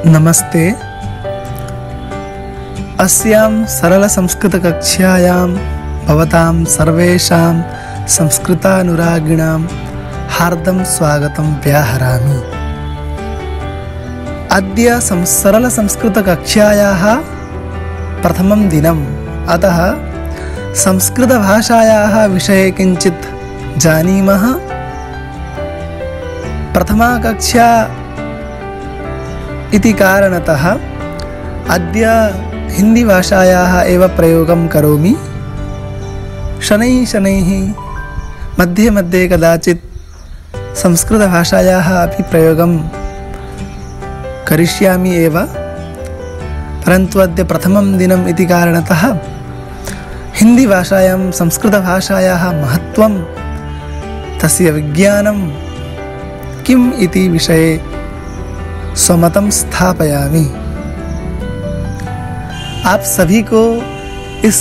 नमस्ते। अस्यां सरलसंस्कृतकक्ष्यायां भवतां सर्वेषां संस्कृतानुरागिणां हार्दं स्वागतं व्याहरामि। अद्य सरलसंस्कृतकक्ष्यायाः प्रथमं दिनम्, अतः संस्कृतभाषायाः विषये किञ्चित् जानीमः। प्रथमा कक्षा इति कारणतः अद्य हिन्दीभाषायाः एव प्रयोगं करोमि। शनैः शनैः मध्ये मध्ये कदाचित् संस्कृतभाषायाः अपि प्रयोगं करिष्यामि एव, परन्तु अद्य प्रथमं दिनम् इति कारणतः हिन्दीभाषायां संस्कृतभाषायाः महत्त्वं, तस्य विज्ञानं किम् इति विषये स्वमतं स्थापयामि। आप सभी को इस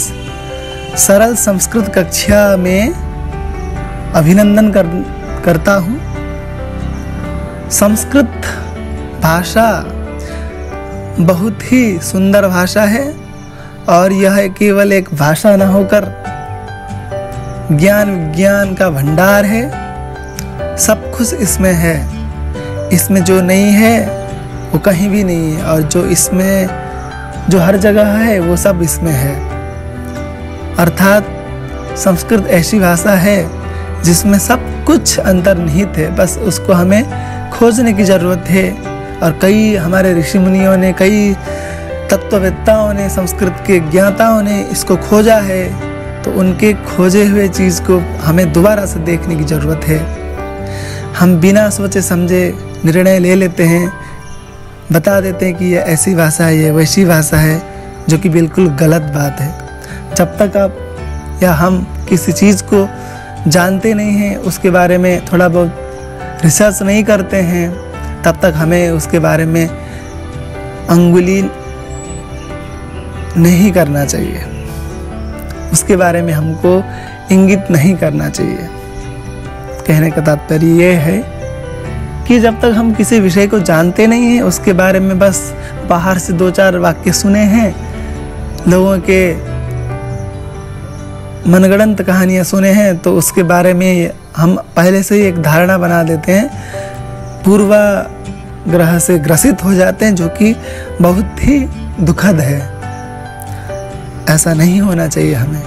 सरल संस्कृत कक्षा में अभिनंदन करता हूँ। संस्कृत भाषा बहुत ही सुंदर भाषा है और यह केवल एक भाषा न होकर ज्ञान विज्ञान का भंडार है। सब कुछ इसमें है। इसमें जो नहीं है वो कहीं भी नहीं है, और जो इसमें जो हर जगह है वो सब इसमें है। अर्थात संस्कृत ऐसी भाषा है जिसमें सब कुछ अंतर्निहित है, बस उसको हमें खोजने की ज़रूरत है। और कई हमारे ऋषि मुनियों ने, कई तत्ववेत्ताओं ने, संस्कृत के ज्ञाताओं ने इसको खोजा है, तो उनके खोजे हुए चीज़ को हमें दोबारा से देखने की ज़रूरत है। हम बिना सोचे समझे निर्णय ले लेते हैं, बता देते हैं कि ये ऐसी भाषा है, ये वैसी भाषा है, जो कि बिल्कुल गलत बात है। जब तक आप या हम किसी चीज़ को जानते नहीं हैं, उसके बारे में थोड़ा बहुत रिसर्च नहीं करते हैं, तब तक हमें उसके बारे में अंगुली नहीं करना चाहिए। उसके बारे में हमको इंगित नहीं करना चाहिए। कहने का तात्पर्य ये है कि जब तक हम किसी विषय को जानते नहीं हैं, उसके बारे में बस बाहर से दो चार वाक्य सुने हैं, लोगों के मनगढ़ंत कहानियाँ सुने हैं, तो उसके बारे में हम पहले से ही एक धारणा बना देते हैं, पूर्वाग्रह से ग्रसित हो जाते हैं, जो कि बहुत ही दुखद है। ऐसा नहीं होना चाहिए हमें।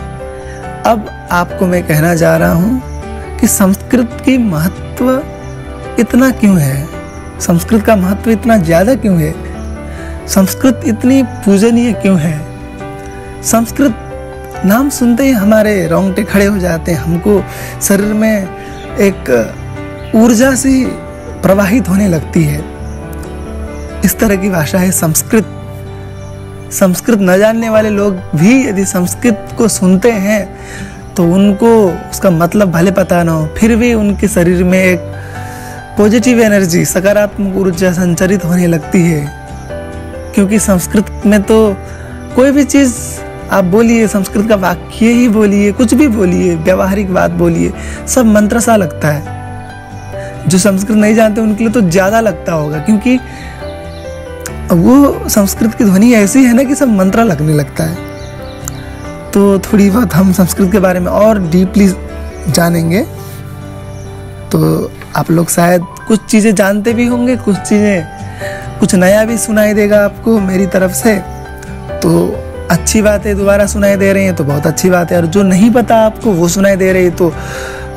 अब आपको मैं कहना जा रहा हूँ कि संस्कृत की महत्व इतना क्यों है, संस्कृत का महत्व इतना ज़्यादा क्यों है, संस्कृत इतनी पूजनीय क्यों है। संस्कृत नाम सुनते ही हमारे रोंगटे खड़े हो जाते हैं, हमको शरीर में एक ऊर्जा सी प्रवाहित होने लगती है। इस तरह की भाषा है संस्कृत। संस्कृत न जानने वाले लोग भी यदि संस्कृत को सुनते हैं तो उनको उसका मतलब भले पता ना हो, फिर भी उनके शरीर में एक पॉजिटिव एनर्जी, सकारात्मक ऊर्जा संचारित होने लगती है। क्योंकि संस्कृत में तो कोई भी चीज़ आप बोलिए, संस्कृत का वाक्य ही बोलिए, कुछ भी बोलिए, व्यावहारिक बात बोलिए, सब मंत्र सा लगता है। जो संस्कृत नहीं जानते उनके लिए तो ज़्यादा लगता होगा, क्योंकि वो संस्कृत की ध्वनि ऐसी है ना कि सब मंत्र लगने लगता है। तो थोड़ी बहुत हम संस्कृत के बारे में और डीपली जानेंगे, तो आप लोग शायद कुछ चीज़ें जानते भी होंगे, कुछ नया भी सुनाई देगा आपको मेरी तरफ से। तो अच्छी बात है, दोबारा सुनाई दे रही हैं तो बहुत अच्छी बात है। और जो नहीं पता आपको वो सुनाई दे रही है तो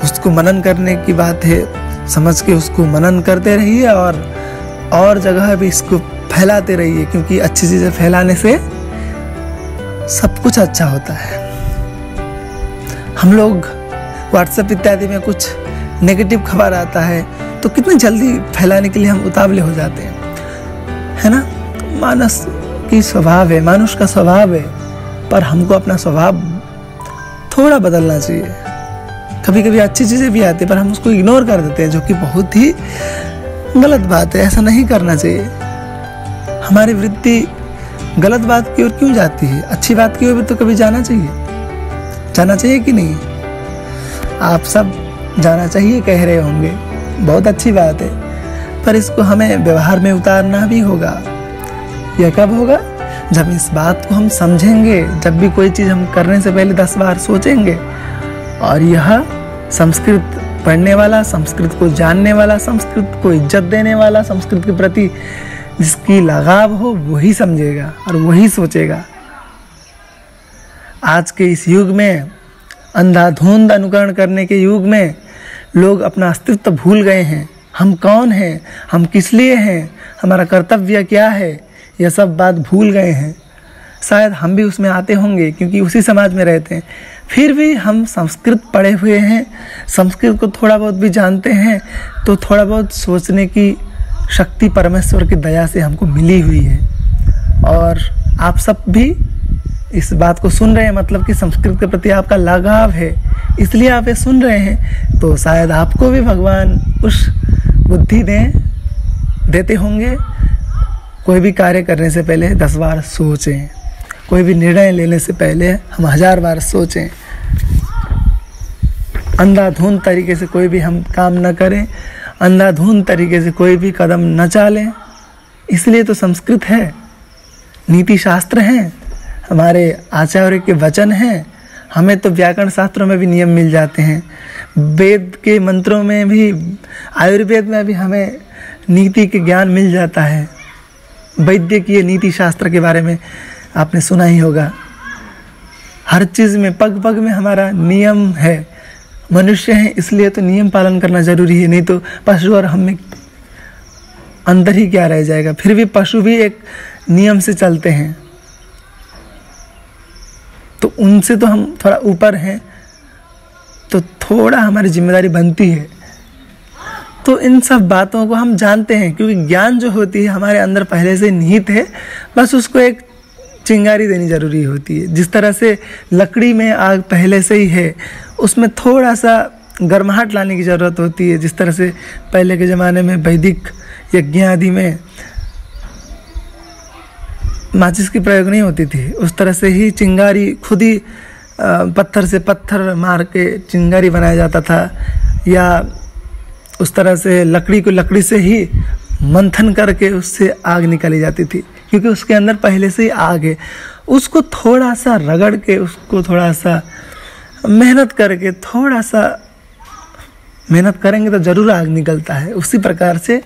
उसको मनन करने की बात है, समझ के उसको मनन करते रहिए और जगह भी इसको फैलाते रहिए, क्योंकि अच्छी चीज़ें फैलाने से सब कुछ अच्छा होता है। हम लोग व्हाट्सएप इत्यादि में कुछ नेगेटिव खबर आता है तो कितनी जल्दी फैलाने के लिए हम उतावले हो जाते हैं, है ना। मानस की स्वभाव है, मानुष का स्वभाव है, पर हमको अपना स्वभाव थोड़ा बदलना चाहिए। कभी कभी अच्छी चीज़ें भी आती है पर हम उसको इग्नोर कर देते हैं, जो कि बहुत ही गलत बात है। ऐसा नहीं करना चाहिए। हमारी वृत्ति गलत बात की ओर क्यों जाती है, अच्छी बात की ओर भी तो कभी जाना चाहिए कि नहीं। आप सब जाना चाहिए कह रहे होंगे, बहुत अच्छी बात है, पर इसको हमें व्यवहार में उतारना भी होगा। यह कब होगा? जब इस बात को हम समझेंगे, जब भी कोई चीज़ हम करने से पहले 10 बार सोचेंगे। और यह संस्कृत पढ़ने वाला, संस्कृत को जानने वाला, संस्कृत को इज्जत देने वाला, संस्कृत के प्रति जिसकी लगाव हो वही समझेगा और वही सोचेगा। आज के इस युग में, अंधाधुंध अनुकरण करने के युग में, लोग अपना अस्तित्व भूल गए हैं। हम कौन हैं, हम किस लिए हैं, हमारा कर्तव्य क्या है, यह सब बात भूल गए हैं। शायद हम भी उसमें आते होंगे क्योंकि उसी समाज में रहते हैं। फिर भी हम संस्कृत पढ़े हुए हैं, संस्कृत को थोड़ा बहुत भी जानते हैं, तो थोड़ा बहुत सोचने की शक्ति परमेश्वर की दया से हमको मिली हुई है। और आप सब भी इस बात को सुन रहे हैं, मतलब कि संस्कृत के प्रति आपका लगाव है, इसलिए आप ये सुन रहे हैं। तो शायद आपको भी भगवान उस बुद्धि देते होंगे। कोई भी कार्य करने से पहले 10 बार सोचें, कोई भी निर्णय लेने से पहले हम 1000 बार सोचें। अंधाधुंध तरीके से कोई भी हम काम न करें, अंधाधुंध तरीके से कोई भी कदम न चालें। इसलिए तो संस्कृत है, नीति शास्त्र हैं, हमारे आचार्य के वचन हैं। हमें तो व्याकरण शास्त्रों में भी नियम मिल जाते हैं, वेद के मंत्रों में भी, आयुर्वेद में भी हमें नीति के ज्ञान मिल जाता है। वैद्यकीय नीति शास्त्र के बारे में आपने सुना ही होगा। हर चीज़ में, पग पग में हमारा नियम है। मनुष्य हैं इसलिए तो नियम पालन करना जरूरी है, नहीं तो पशु और हम में अंतर ही क्या रह जाएगा। फिर भी पशु भी एक नियम से चलते हैं, तो उनसे तो हम थोड़ा ऊपर हैं, तो थोड़ा हमारी जिम्मेदारी बनती है। तो इन सब बातों को हम जानते हैं क्योंकि ज्ञान जो होती है हमारे अंदर पहले से निहित है, बस उसको एक चिंगारी देनी जरूरी होती है। जिस तरह से लकड़ी में आग पहले से ही है, उसमें थोड़ा सा गर्माहट लाने की ज़रूरत होती है। जिस तरह से पहले के ज़माने में वैदिक यज्ञ आदि में माचिस की प्रयोग नहीं होती थी, उस तरह से ही चिंगारी खुद ही पत्थर से पत्थर मार के चिंगारी बनाया जाता था, या उस तरह से लकड़ी को लकड़ी से ही मंथन करके उससे आग निकाली जाती थी, क्योंकि उसके अंदर पहले से ही आग है। उसको थोड़ा सा रगड़ के, उसको थोड़ा सा मेहनत करके, थोड़ा सा मेहनत करेंगे तो ज़रूर आग निकलता है। उसी प्रकार से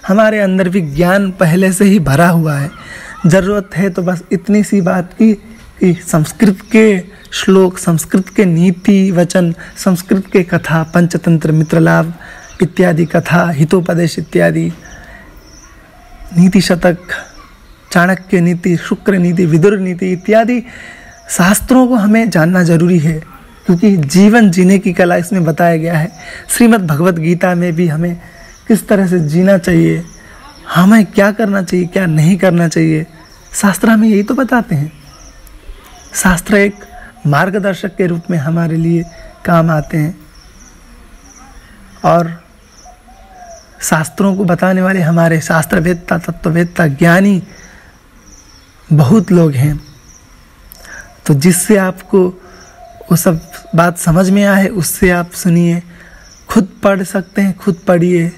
हमारे अंदर भी ज्ञान पहले से ही भरा हुआ है। ज़रूरत है तो बस इतनी सी बात की कि संस्कृत के श्लोक, संस्कृत के नीति वचन, संस्कृत के कथा, पंचतंत्र, मित्रलाभ इत्यादि कथा, हितोपदेश इत्यादि, नीति शतक, चाणक्य नीति, शुक्र नीति, विदुर नीति इत्यादि शास्त्रों को हमें जानना जरूरी है, क्योंकि जीवन जीने की कला इसमें बताया गया है। श्रीमद् भगवत गीता में भी हमें किस तरह से जीना चाहिए, हमें क्या करना चाहिए, क्या नहीं करना चाहिए, शास्त्र हमें यही तो बताते हैं। शास्त्र एक मार्गदर्शक के रूप में हमारे लिए काम आते हैं, और शास्त्रों को बताने वाले हमारे शास्त्रवेत्ता, तत्ववेत्ता, ज्ञानी बहुत लोग हैं। तो जिससे आपको वो सब बात समझ में आए उससे आप सुनिए। खुद पढ़ सकते हैं, खुद पढ़िए।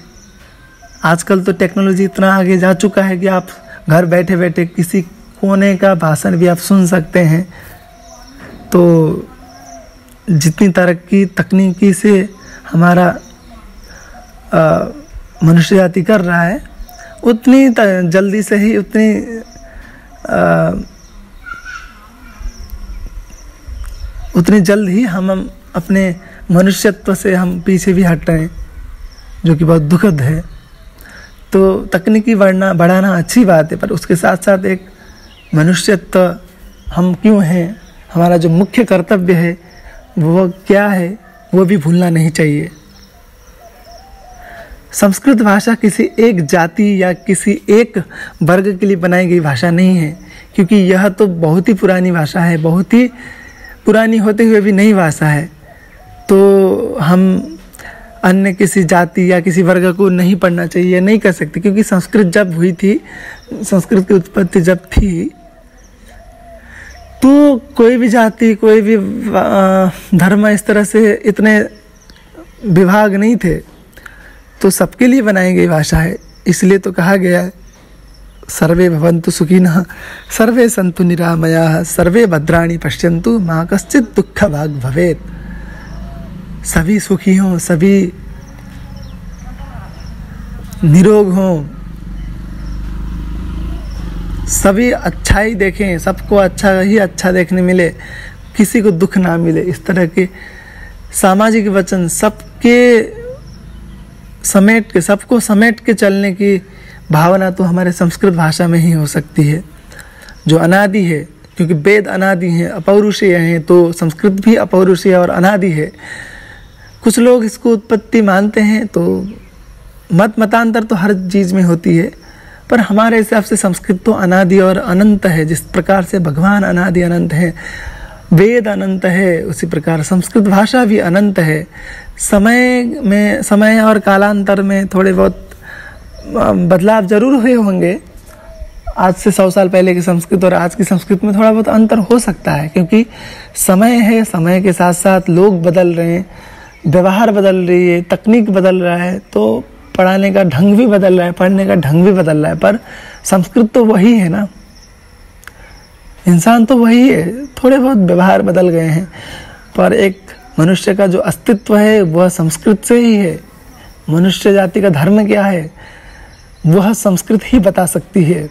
आजकल तो टेक्नोलॉजी इतना आगे जा चुका है कि आप घर बैठे बैठे किसी कोने का भाषण भी आप सुन सकते हैं। तो जितनी तरक्की तकनीकी से हमारा मनुष्य जाति कर रहा है, उतनी जल्दी से ही उतनी जल्द ही हम अपने मनुष्यत्व से हम पीछे भी हट रहे हैं, जो कि बहुत दुखद है। तो तकनीकी बढ़ाना अच्छी बात है, पर उसके साथ साथ एक मनुष्यत्व हम क्यों हैं, हमारा जो मुख्य कर्तव्य है वो क्या है, वो भी भूलना नहीं चाहिए। संस्कृत भाषा किसी एक जाति या किसी एक वर्ग के लिए बनाई गई भाषा नहीं है, क्योंकि यह तो बहुत ही पुरानी भाषा है, बहुत ही पुरानी होते हुए भी नई भाषा है। तो हम अन्य किसी जाति या किसी वर्ग को नहीं पढ़ना चाहिए, नहीं कर सकते, क्योंकि संस्कृत जब हुई थी, संस्कृत की उत्पत्ति जब थी, तो कोई भी जाति, कोई भी धर्म इस तरह से इतने विभाग नहीं थे, तो सबके लिए बनाई गई भाषा है। इसलिए तो कहा गया है सर्वे भवन्तु सुखिनः, सर्वे सन्तु निरामयाः, सर्वे भद्राणि पश्यन्तु, मा कश्चित् दुःखभाग् भवेत्। सभी सुखी हों, सभी निरोग हों, सभी अच्छाई देखें, सबको अच्छा ही अच्छा देखने मिले, किसी को दुख ना मिले। इस तरह के सामाजिक वचन सबको समेट के चलने की भावना तो हमारे संस्कृत भाषा में ही हो सकती है, जो अनादि है। क्योंकि वेद अनादि हैं, अपौरुषीय हैं, तो संस्कृत भी अपौरुषीय और अनादि है। कुछ लोग इसको उत्पत्ति मानते हैं, तो मतांतर तो हर चीज़ में होती है, पर हमारे हिसाब से संस्कृत तो अनादि और अनंत है। जिस प्रकार से भगवान अनादि अनंत है, वेद अनंत है, उसी प्रकार संस्कृत भाषा भी अनंत है। समय और कालांतर में थोड़े बहुत बदलाव जरूर हुए होंगे। आज से 100 साल पहले की संस्कृत और आज की संस्कृत में थोड़ा बहुत अंतर हो सकता है, क्योंकि समय है, समय के साथ साथ लोग बदल रहे हैं, व्यवहार बदल रही है, तकनीक बदल रहा है, तो पढ़ाने का ढंग भी बदल रहा है, पढ़ने का ढंग भी बदल रहा है। पर संस्कृत तो वही है ना, इंसान तो वही है, थोड़े बहुत व्यवहार बदल गए हैं, पर एक मनुष्य का जो अस्तित्व है वह संस्कृत से ही है। मनुष्य जाति का धर्म क्या है वह संस्कृत ही बता सकती है।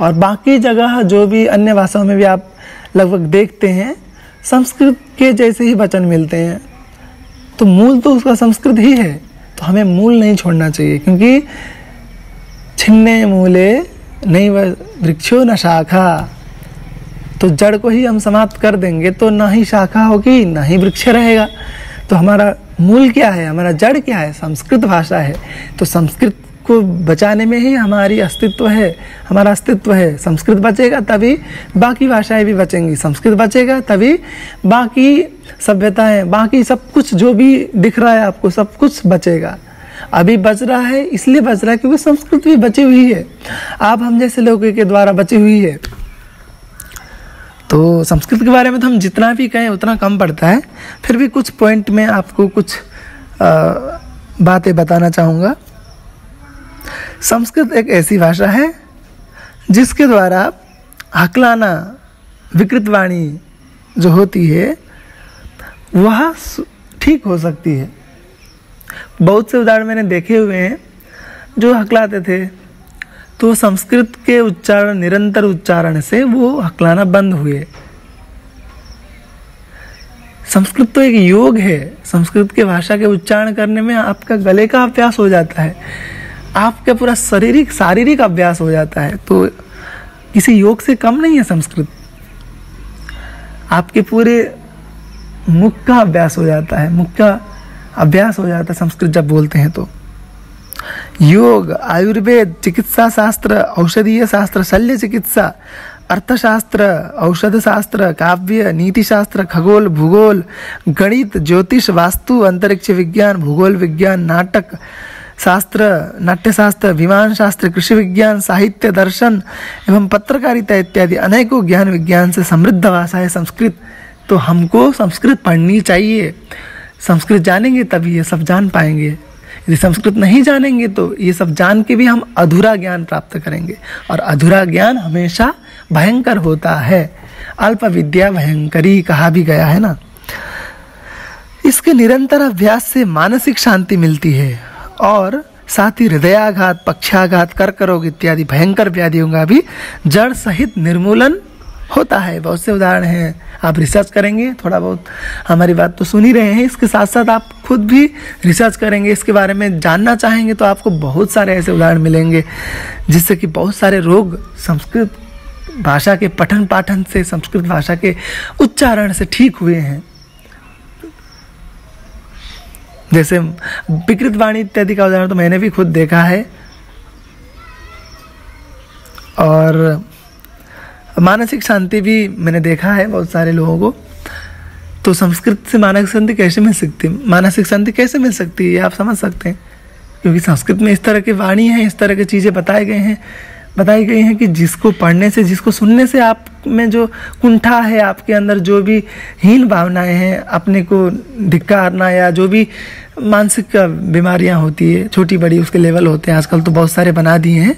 और बाकी जगह जो भी अन्य भाषाओं में भी आप लगभग देखते हैं, संस्कृत के जैसे ही वचन मिलते हैं, तो मूल तो उसका संस्कृत ही है। तो हमें मूल नहीं छोड़ना चाहिए, क्योंकि छिन्ने मूले नहीं वृक्षो न शाखा, तो जड़ को ही हम समाप्त कर देंगे तो ना ही शाखा होगी ना ही वृक्ष रहेगा। तो हमारा मूल क्या है, हमारा जड़ क्या है, संस्कृत भाषा है। तो संस्कृत को बचाने में ही हमारी अस्तित्व है, हमारा अस्तित्व है। संस्कृत बचेगा तभी बाकी भाषाएं भी बचेंगी, संस्कृत बचेगा तभी बाकी सभ्यताएं, बाकी सब कुछ जो भी दिख रहा है आपको, सब कुछ बचेगा। अभी बच रहा है इसलिए बच रहा है क्योंकि संस्कृत भी बची हुई है, आप हम जैसे लोगों के द्वारा बची हुई है। तो संस्कृत के बारे में तो हम जितना भी कहें उतना कम पड़ता है। फिर भी कुछ पॉइंट में आपको कुछ बातें बताना चाहूँगा। संस्कृत एक ऐसी भाषा है जिसके द्वारा हकलाना, विकृत वाणी जो होती है वह ठीक हो सकती है। बहुत से उदाहरण मैंने देखे हुए हैं जो हकलाते थे, तो संस्कृत के उच्चारण, निरंतर उच्चारण से वो हकलाना बंद हुए। संस्कृत तो एक योग है, संस्कृत के भाषा के उच्चारण करने में आपका गले का अभ्यास हो जाता है, आपका पूरा शारीरिक अभ्यास हो जाता है। तो किसी योग से कम नहीं है संस्कृत। आपके पूरे मुख का अभ्यास हो जाता है, मुख का अभ्यास हो जाता है संस्कृत जब बोलते हैं। तो योग, आयुर्वेद, चिकित्सा शास्त्र, औषधीय शास्त्र, शल्य चिकित्सा, अर्थशास्त्र, औषध शास्त्र, काव्य, नीति शास्त्र, खगोल, भूगोल, गणित, ज्योतिष, वास्तु, अंतरिक्ष विज्ञान, भूगोल विज्ञान, नाटक शास्त्र, नाट्य शास्त्र, विमान शास्त्र, कृषि विज्ञान, साहित्य, दर्शन एवं पत्रकारिता इत्यादि अनेकों ज्ञान विज्ञान से समृद्ध भाषा है संस्कृत। तो हमको संस्कृत पढ़नी चाहिए। संस्कृत जानेंगे तभी ये सब जान पाएंगे। यदि संस्कृत नहीं जानेंगे तो ये सब जान के भी हम अधूरा ज्ञान प्राप्त करेंगे, और अधूरा ज्ञान हमेशा भयंकर होता है। अल्प विद्या भयंकरी कहा भी गया है ना। इसके निरंतर अभ्यास से मानसिक शांति मिलती है, और साथ ही हृदयाघात, पक्षाघात, कर्क रोग इत्यादि भयंकर व्याधियों का भी जड़ सहित निर्मूलन होता है। बहुत से उदाहरण हैं, आप रिसर्च करेंगे, थोड़ा बहुत हमारी बात तो सुन ही रहे हैं, इसके साथ साथ आप खुद भी रिसर्च करेंगे, इसके बारे में जानना चाहेंगे तो आपको बहुत सारे ऐसे उदाहरण मिलेंगे जिससे कि बहुत सारे रोग संस्कृत भाषा के पठन पाठन से, संस्कृत भाषा के उच्चारण से ठीक हुए हैं। जैसे विकृत वाणी इत्यादि का उदाहरण तो मैंने भी खुद देखा है, और मानसिक शांति भी मैंने देखा है बहुत सारे लोगों को। तो संस्कृत से मानसिक शांति कैसे मिल सकती है, मानसिक शांति कैसे मिल सकती है, ये आप समझ सकते हैं। क्योंकि संस्कृत में इस तरह की वाणी है, इस तरह की चीज़ें बताई गई हैं कि जिसको पढ़ने से, जिसको सुनने से आप में जो कुंठा है, आपके अंदर जो भी हीन भावनाएं हैं, अपने को धिक्कारना या जो भी मानसिक बीमारियां होती है, छोटी बड़ी उसके लेवल होते हैं, आजकल तो बहुत सारे बना दिए हैं,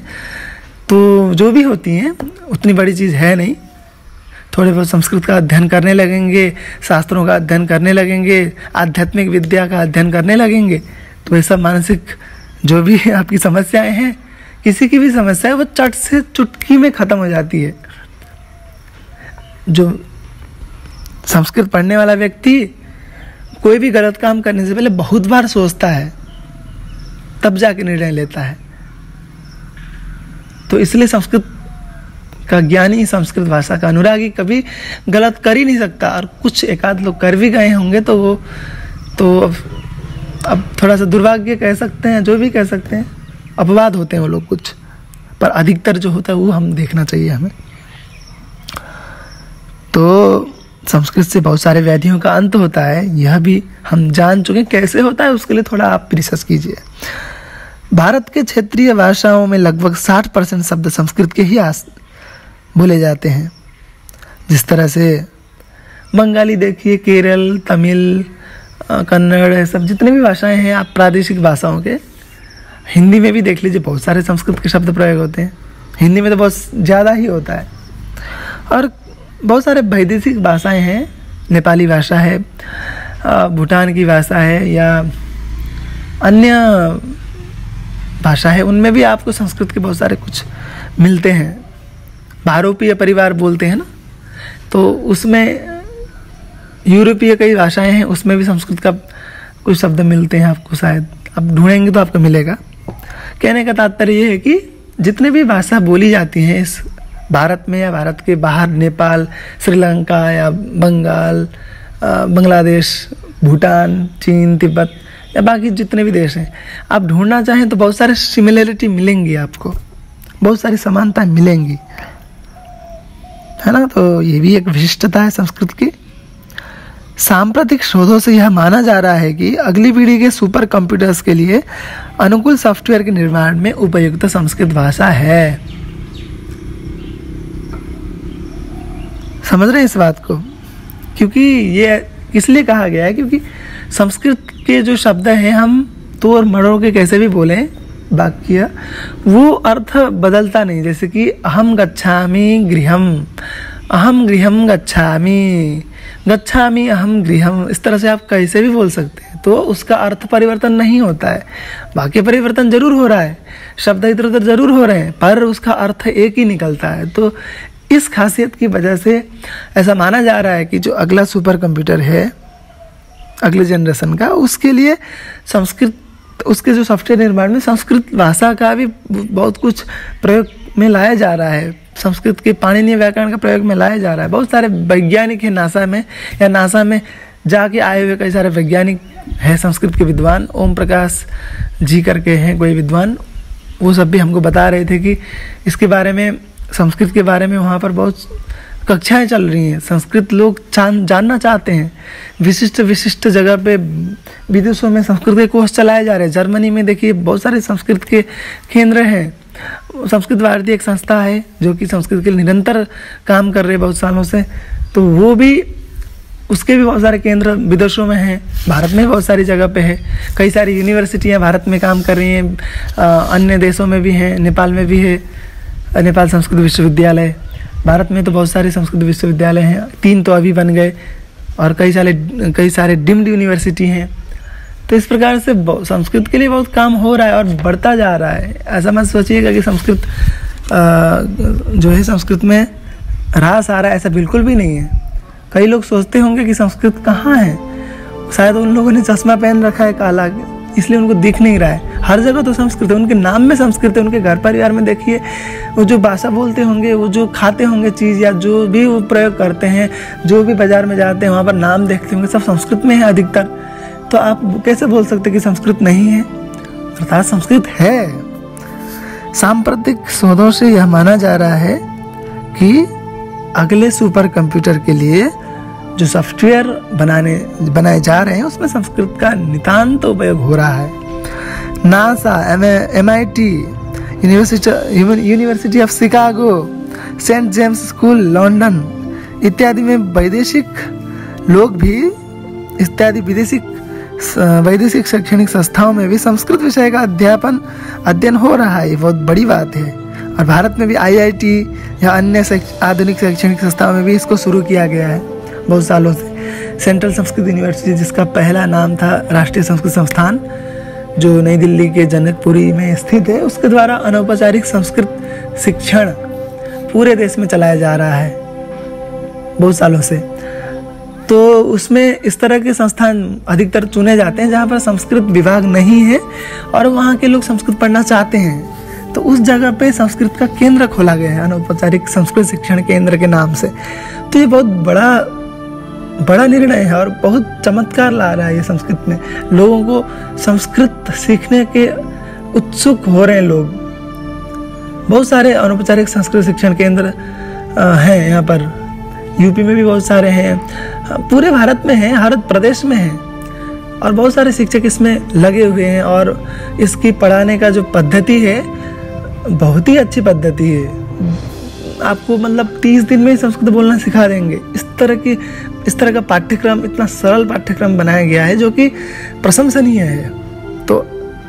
तो जो भी होती हैं उतनी बड़ी चीज़ है नहीं। थोड़े बहुत संस्कृत का अध्ययन करने लगेंगे, शास्त्रों का अध्ययन करने लगेंगे, आध्यात्मिक विद्या का अध्ययन करने लगेंगे, तो ये सब मानसिक जो भी आपकी समस्याएं हैं, किसी की भी समस्या है वो चट से चुटकी में ख़त्म हो जाती है। जो संस्कृत पढ़ने वाला व्यक्ति कोई भी गलत काम करने से पहले बहुत बार सोचता है, तब जाके निर्णय लेता है। तो इसलिए संस्कृत का ज्ञानी, संस्कृत भाषा का अनुरागी कभी गलत कर ही नहीं सकता। और कुछ एकाध लोग कर भी गए होंगे तो वो तो अब थोड़ा सा दुर्भाग्य कह सकते हैं, जो भी कह सकते हैं, अपवाद होते हैं वो लोग कुछ, पर अधिकतर जो होता है वो हम देखना चाहिए हमें। तो संस्कृत से बहुत सारे व्याधियों का अंत होता है, यह भी हम जान चुके हैं। कैसे होता है उसके लिए थोड़ा आप रिसर्च कीजिए। भारत के क्षेत्रीय भाषाओं में लगभग 60% शब्द संस्कृत के ही बोले जाते हैं। जिस तरह से बंगाली देखिए, केरल, तमिल, कन्नड़, ये सब जितने भी भाषाएं हैं आप प्रादेशिक भाषाओं के, हिंदी में भी देख लीजिए बहुत सारे संस्कृत के शब्द प्रयोग होते हैं। हिंदी में तो बहुत ज़्यादा ही होता है। और बहुत सारे वैदेशिक भाषाएं हैं, नेपाली भाषा है, भूटान की भाषा है या अन्य भाषा है, उनमें भी आपको संस्कृत के बहुत सारे कुछ मिलते हैं। भारोपीय परिवार बोलते हैं ना, तो उसमें यूरोपीय कई भाषाएं हैं, उसमें भी संस्कृत का कुछ शब्द मिलते हैं आपको, शायद आप ढूंढेंगे तो आपको मिलेगा। कहने का तात्पर्य ये है कि जितने भी भाषा बोली जाती हैं इस भारत में या भारत के बाहर, नेपाल, श्रीलंका या बंगाल, बांग्लादेश, भूटान, चीन, तिब्बत या बाकी जितने भी देश हैं, आप ढूंढना चाहें तो बहुत सारे सिमिलरिटी मिलेंगी आपको, बहुत सारी समानताएं मिलेंगी, है ना। तो ये भी एक विशिष्टता है संस्कृत की। सांप्रतिक शोधों से यह माना जा रहा है कि अगली पीढ़ी के सुपर कंप्यूटर्स के लिए अनुकूल सॉफ्टवेयर के निर्माण में उपयुक्त संस्कृत भाषा है। समझ रहे हैं इस बात को? क्योंकि ये इसलिए कहा गया है क्योंकि संस्कृत के जो शब्द हैं, हम तोड़ मरोड़ के कैसे भी बोलें वाक्य, वो अर्थ बदलता नहीं। जैसे कि अहम गच्छामि गृहम, अहम गृहम गच्छामि, गच्छामि अहम गृहम, इस तरह से आप कैसे भी बोल सकते हैं, तो उसका अर्थ परिवर्तन नहीं होता है। वाक्य परिवर्तन जरूर हो रहा है, शब्द इधर उधर जरूर हो रहे हैं, पर उसका अर्थ एक ही निकलता है। तो इस खासियत की वजह से ऐसा माना जा रहा है कि जो अगला सुपर कंप्यूटर है अगले जनरेशन का, उसके लिए संस्कृत, उसके जो सॉफ्टवेयर निर्माण में संस्कृत भाषा का भी बहुत कुछ प्रयोग में लाया जा रहा है। संस्कृत के पाणिनीय व्याकरण का प्रयोग में लाया जा रहा है। बहुत सारे वैज्ञानिक हैं नासा में, या नासा में जाके आए हुए कई सारे वैज्ञानिक हैं संस्कृत के विद्वान। ओम प्रकाश जी करके हैं कोई विद्वान, वो सब भी हमको बता रहे थे कि इसके बारे में, संस्कृत के बारे में वहाँ पर बहुत कक्षाएं चल रही हैं। संस्कृत लोग जानना चाहते हैं। विशिष्ट जगह पे विदेशों में संस्कृत के कोर्स चलाए जा रहे हैं। जर्मनी में देखिए बहुत सारे संस्कृत के केंद्र हैं। संस्कृत भारती एक संस्था है जो कि संस्कृत के लिए निरंतर काम कर रहे हैं बहुत सालों से, तो वो भी, उसके भी बहुत सारे केंद्र विदेशों में हैं। भारत में बहुत सारी जगह पे है। कई सारी यूनिवर्सिटियाँ भारत में काम कर रही हैं, अन्य देशों में भी हैं, नेपाल में भी है नेपाल संस्कृत विश्वविद्यालय। भारत में तो बहुत सारे संस्कृत विश्वविद्यालय हैं, 3 तो अभी बन गए, और कई सारे डिम्ड यूनिवर्सिटी हैं। तो इस प्रकार से संस्कृत के लिए बहुत काम हो रहा है और बढ़ता जा रहा है। ऐसा मत सोचिएगा कि संस्कृत जो है संस्कृत में ह्रास आ रहा है, ऐसा बिल्कुल भी नहीं है। कई लोग सोचते होंगे कि संस्कृत कहाँ है, शायद उन लोगों ने चश्मा पहन रखा है काला, इसलिए उनको दिख नहीं रहा है। हर जगह तो संस्कृत है, उनके नाम में संस्कृत है। उनके घर परिवार में देखिए, वो जो भाषा बोलते होंगे, वो जो खाते होंगे चीज़, या जो भी वो प्रयोग करते हैं, जो भी बाजार में जाते हैं वहाँ पर नाम देखते होंगे, सब संस्कृत में है अधिकतर। तो आप कैसे बोल सकते कि संस्कृत नहीं है? अर्थात संस्कृत है। सांप्रतिक शोधों से यह माना जा रहा है कि अगले सुपर कंप्यूटर के लिए जो सॉफ्टवेयर बनाए जा रहे हैं उसमें संस्कृत का नितांत उपयोग हो रहा है। NASA, MIT, University of Chicago, Saint James School London इत्यादि में वैदेशिक लोग भी, इत्यादि वैदेशिक शैक्षणिक संस्थाओं में भी संस्कृत विषय का अध्ययन हो रहा है। ये बहुत बड़ी बात है। और भारत में भी IIT या अन्य आधुनिक शैक्षणिक संस्थाओं में भी इसको शुरू किया गया है बहुत सालों से। सेंट्रल संस्कृत यूनिवर्सिटी, जिसका पहला नाम था राष्ट्रीय संस्कृत संस्थान, जो नई दिल्ली के जनकपुरी में स्थित है, उसके द्वारा अनौपचारिक संस्कृत शिक्षण पूरे देश में चलाया जा रहा है बहुत सालों से। तो उसमें इस तरह के संस्थान अधिकतर चुने जाते हैं जहाँ पर संस्कृत विभाग नहीं है और वहाँ के लोग संस्कृत पढ़ना चाहते हैं। तो उस जगह पे संस्कृत का केंद्र खोला गया है, अनौपचारिक संस्कृत शिक्षण केंद्र के नाम से। तो ये बहुत बड़ा निर्णय है और बहुत चमत्कार ला रहा है ये संस्कृत में। लोगों को संस्कृत सीखने के उत्सुक हो रहे हैं लोग। बहुत सारे अनौपचारिक संस्कृत शिक्षण केंद्र हैं यहाँ पर, यूपी में भी बहुत सारे हैं, पूरे भारत में हैं, हर प्रदेश में हैं। और बहुत सारे शिक्षक इसमें लगे हुए हैं और इसकी पढ़ाने का जो पद्धति है बहुत ही अच्छी पद्धति है। आपको मतलब 30 दिन में ही संस्कृत बोलना सिखा देंगे। इस तरह का पाठ्यक्रम, इतना सरल पाठ्यक्रम बनाया गया है जो कि प्रशंसनीय है। तो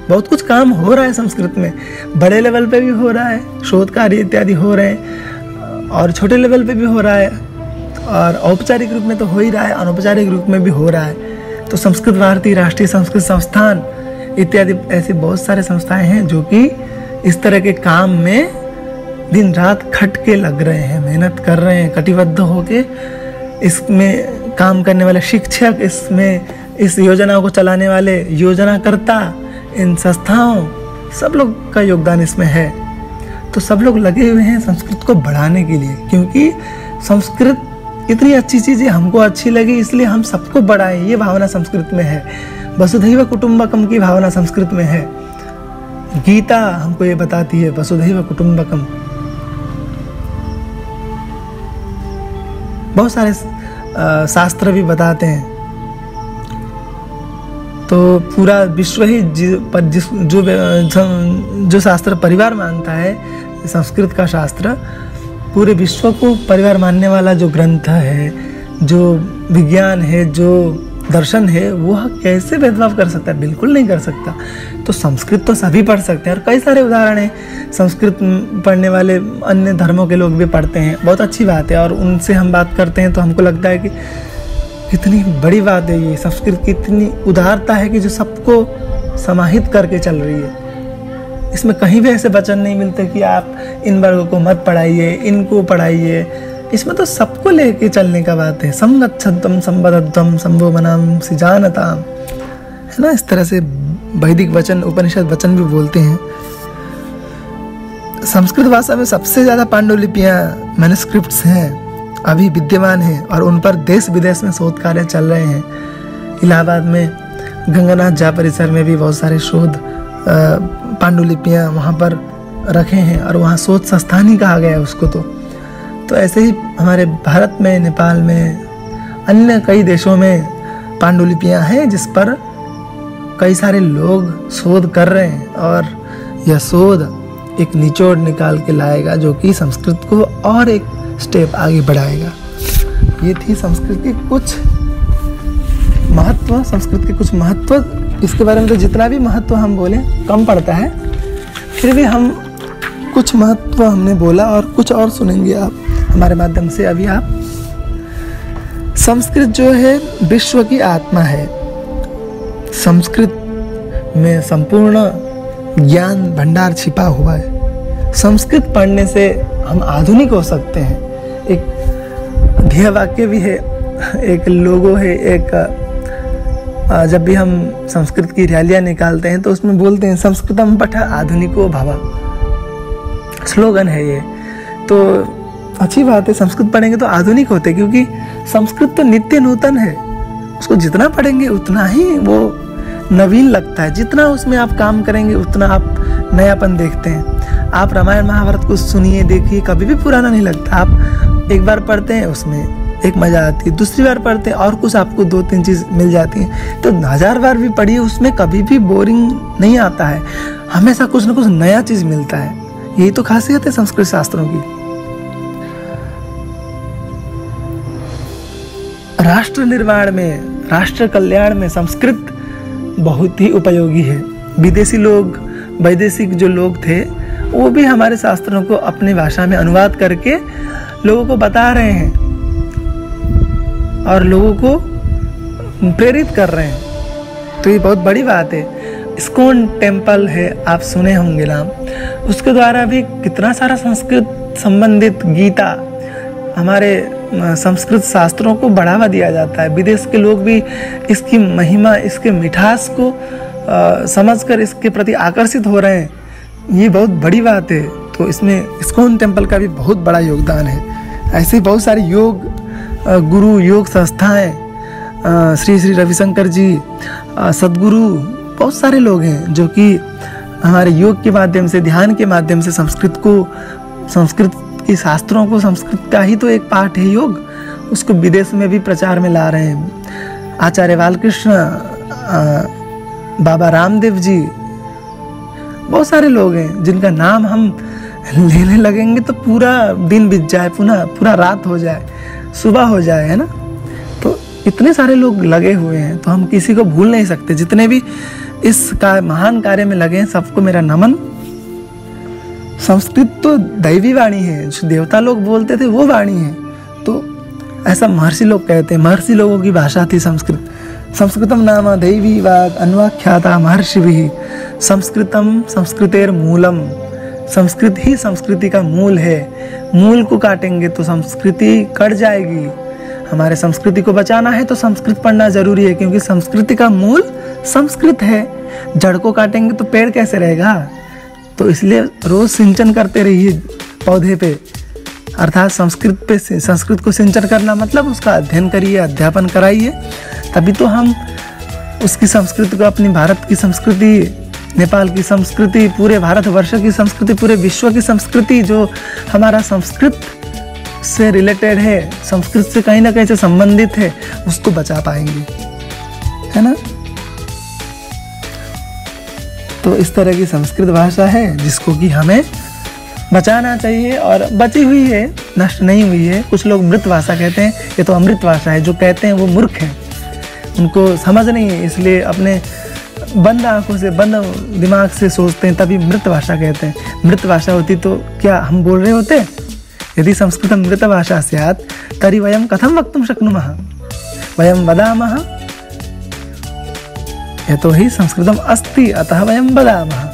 बहुत कुछ काम हो रहा है संस्कृत में, बड़े लेवल पे भी हो रहा है, शोध कार्य इत्यादि हो रहे हैं, और छोटे लेवल पे भी हो रहा है, और औपचारिक रूप में तो हो ही रहा है, अनौपचारिक रूप में भी हो रहा है। तो संस्कृत भारती, राष्ट्रीय संस्कृत संस्थान इत्यादि ऐसे बहुत सारे संस्थाएं हैं जो कि इस तरह के काम में दिन रात खट के लग रहे हैं, मेहनत कर रहे हैं, कटिबद्ध होके इसमें काम करने वाले शिक्षक, इसमें इस योजना को चलाने वाले योजनाकर्ता, इन संस्थाओं, सब लोग का योगदान इसमें है। तो सब लोग लगे हुए हैं संस्कृत को बढ़ाने के लिए, क्योंकि संस्कृत इतनी अच्छी चीज़ है, हमको अच्छी लगी इसलिए हम सबको बढ़ाएं, ये भावना संस्कृत में है। वसुधैव कुटुंबकम की भावना संस्कृत में है। गीता हमको ये बताती है वसुधैव कुटुंबकम। बहुत सारे शास्त्र भी बताते हैं। तो पूरा विश्व ही जो शास्त्र परिवार मानता है, संस्कृत का शास्त्र, पूरे विश्व को परिवार मानने वाला जो ग्रंथ है, जो विज्ञान है, जो दर्शन है, वह कैसे भेदभाव कर सकता है? बिल्कुल नहीं कर सकता। तो संस्कृत तो सभी पढ़ सकते हैं, और कई सारे उदाहरण हैं। संस्कृत पढ़ने वाले अन्य धर्मों के लोग भी पढ़ते हैं, बहुत अच्छी बात है। और उनसे हम बात करते हैं तो हमको लगता है कि कितनी बड़ी बात है ये, संस्कृत की इतनी उदारता है कि जो सबको समाहित करके चल रही है। इसमें कहीं भी ऐसे वचन नहीं मिलते कि आप इन वर्गों को मत पढ़ाइए, इनको पढ़ाइए। इसमें तो सबको लेके चलने का बात है। संगच्छन्तम संबद्धम संभोवनाम सिजानताम, है ना। इस तरह से वैदिक वचन, उपनिषद वचन भी बोलते हैं। संस्कृत भाषा में सबसे ज़्यादा पांडुलिपियाँ, मैन्युस्क्रिप्ट्स हैं, अभी विद्यमान हैं, और उन पर देश विदेश में शोध कार्य चल रहे हैं। इलाहाबाद में गंगानाथ झा परिसर में भी बहुत सारे शोध पांडुलिपियाँ वहाँ पर रखे हैं, और वहाँ शोध संस्थान ही कहा गया है उसको। तो ऐसे ही हमारे भारत में, नेपाल में, अन्य कई देशों में पांडुलिपियाँ हैं जिस पर कई सारे लोग शोध कर रहे हैं, और यह शोध एक निचोड़ निकाल के लाएगा जो कि संस्कृत को और एक स्टेप आगे बढ़ाएगा। ये थी संस्कृत के कुछ महत्व, संस्कृत के कुछ महत्व। इसके बारे में तो जितना भी महत्व हम बोले कम पड़ता है, फिर भी हम कुछ महत्व हमने बोला, और कुछ और सुनेंगे आप हमारे माध्यम से। अभी आप, संस्कृत जो है विश्व की आत्मा है। संस्कृत में संपूर्ण ज्ञान भंडार छिपा हुआ है। संस्कृत पढ़ने से हम आधुनिक हो सकते हैं। एक ध्येय वाक्य भी है, एक लोगो है, एक जब भी हम संस्कृत की रैलियां निकालते हैं तो उसमें बोलते हैं संस्कृतम पठ आधुनिको भव, स्लोगन है ये। तो अच्छी बात है, संस्कृत पढ़ेंगे तो आधुनिक होते, क्योंकि संस्कृत तो नित्य नूतन है। उसको जितना पढ़ेंगे उतना ही वो नवीन लगता है। जितना उसमें आप काम करेंगे उतना आप नयापन देखते हैं। आप रामायण महाभारत को सुनिए, देखिए, कभी भी पुराना नहीं लगता। आप एक बार पढ़ते हैं उसमें एक मजा आती है, दूसरी बार पढ़ते हैं और कुछ आपको 2-3 चीज़ मिल जाती हैं। तो 1000 बार भी पढ़िए, उसमें कभी भी बोरिंग नहीं आता है। हमेशा कुछ ना कुछ नया चीज़ मिलता है। यही तो खासियत है संस्कृत शास्त्रों की। राष्ट्र निर्माण में, राष्ट्र कल्याण में संस्कृत बहुत ही उपयोगी है। विदेशी लोग, वैदेशिक जो लोग थे, वो भी हमारे शास्त्रों को अपनी भाषा में अनुवाद करके लोगों को बता रहे हैं और लोगों को प्रेरित कर रहे हैं। तो ये बहुत बड़ी बात है। इस्कॉन टेम्पल है, आप सुने होंगे नाम, उसके द्वारा भी कितना सारा संस्कृत संबंधित गीता, हमारे संस्कृत शास्त्रों को बढ़ावा दिया जाता है। विदेश के लोग भी इसकी महिमा, इसके मिठास को समझकर इसके प्रति आकर्षित हो रहे हैं। ये बहुत बड़ी बात है। तो इसमें इस्कॉन टेम्पल का भी बहुत बड़ा योगदान है। ऐसे बहुत सारे योग गुरु, योग संस्थाएं, श्री श्री रविशंकर जी, सद्गुरु, बहुत सारे लोग हैं जो कि हमारे योग के माध्यम से, ध्यान के माध्यम से संस्कृत के शास्त्रों को, संस्कृत का ही तो एक पार्ट है योग, उसको विदेश में भी प्रचार में ला रहे हैं। आचार्य बालकृष्ण, बाबा रामदेव जी, बहुत सारे लोग हैं जिनका नाम हम लेने लगेंगे तो पूरा दिन बीत जाए, पूरा रात हो जाए, सुबह हो जाए, है ना। तो इतने सारे लोग लगे हुए हैं, तो हम किसी को भूल नहीं सकते। जितने भी इस महान कार्य में लगे हैं, सबको मेरा नमन। संस्कृत तो दैवी वाणी है, जो देवता लोग बोलते थे वो वाणी है। तो ऐसा महर्षि लोग कहते हैं, महर्षि लोगों की भाषा थी संस्कृत। संस्कृतम नाम दैवी वाग अन्वाख्याता महर्षिभिः, संस्कृतम संस्कृतेर मूलम। संस्कृत ही संस्कृति का मूल है। मूल को काटेंगे तो संस्कृति कट जाएगी। हमारे संस्कृति को बचाना है तो संस्कृत पढ़ना जरूरी है, क्योंकि संस्कृति का मूल संस्कृत है। जड़ को काटेंगे तो पेड़ कैसे रहेगा। तो इसलिए रोज सिंचन करते रहिए पौधे पे, अर्थात संस्कृत को सिंचन करना मतलब उसका अध्ययन करिए, अध्यापन कराइए, तभी तो हम उसकी संस्कृति को, अपनी भारत की संस्कृति, नेपाल की संस्कृति, पूरे भारतवर्ष की संस्कृति, पूरे विश्व की संस्कृति जो हमारा संस्कृत से रिलेटेड है, संस्कृत से कहीं ना कहीं से संबंधित है, उसको बचा पाएंगे, है ना। तो इस तरह की संस्कृत भाषा है जिसको कि हमें बचाना चाहिए, और बची हुई है, नष्ट नहीं हुई है। कुछ लोग मृत भाषा कहते हैं, ये तो अमृत भाषा है। जो कहते हैं वो मूर्ख हैं, उनको समझ नहीं है, इसलिए अपने बंद आंखों से, बंद दिमाग से सोचते हैं, तभी मृत भाषा कहते हैं। मृत भाषा होती तो क्या हम बोल रहे होते? यदि संस्कृतं मृत भाषा स्यात् तर्हि वयं कथं वक्तुं शक्नुमः, वयं वदामः यतोहि संस्कृतम् अस्ति अतः वयं वदामः।